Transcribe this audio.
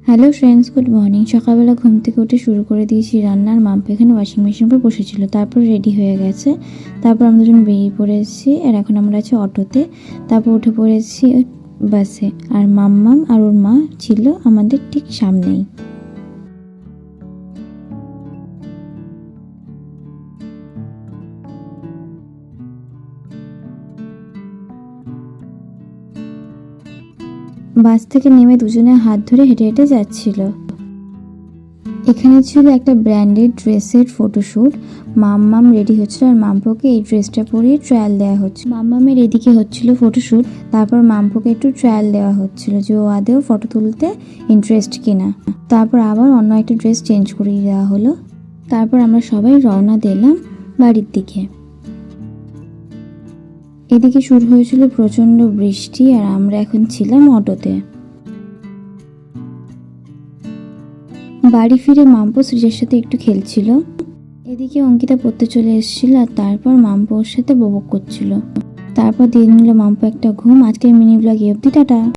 Hello friends, good morning. সকালবেলা ঘুম থেকে উঠে শুরু করে দিয়েছি রান্নার। মাম্পু এখানে ওয়াশিং মেশিন উপর বসেছিল, তারপর রেডি হয়ে গেছে। তারপর আমরা দুজন বেরিয়ে পড়েছি, আর এখন আমরা আছি অটোতে। তারপর উঠে পড়েছি বাসে, আর মাম্মাম আর ওর মা ছিল আমাদের ঠিক সামনেই। বাস থেকে নেমে দুজনে হাত ধরে হেঁটে হেঁটে যাচ্ছিল। এখানে ছিল একটা ব্র্যান্ডেড ড্রেসের ফটোশ্যুট। মাম্মাম রেডি হচ্ছিল, আর মাম্পুকে এই ড্রেসটা পরিয়ে ট্রায়াল দেওয়া হচ্ছে। মাম্মামের এদিকে হচ্ছিল ফটোশ্যুট, তারপর মাম্পুকে একটু ট্রায়াল দেওয়া হচ্ছিল যে ও আদেও ফটো তুলতে ইন্টারেস্ট কিনা। তারপর আবার অন্য একটা ড্রেস চেঞ্জ করিয়ে দেওয়া হলো। তারপর আমরা সবাই রওনা দিলাম বাড়ির দিকে। এদিকে শুরু হয়েছিল প্রচণ্ড বৃষ্টি, আর আমরা এখন ছিলাম অটোতে। বাড়ি ফিরে মাম্পু সৃজের সাথে একটু খেলছিল। এদিকে অঙ্কিতা পড়তে চলে এসেছিল, আর তারপর মাম্পু ওর সাথে বকবক করছিল। তারপর দিয়ে নিল মাম্পু একটা ঘুম। আজকের মিনি ব্লগ এই অবধি, টাটা।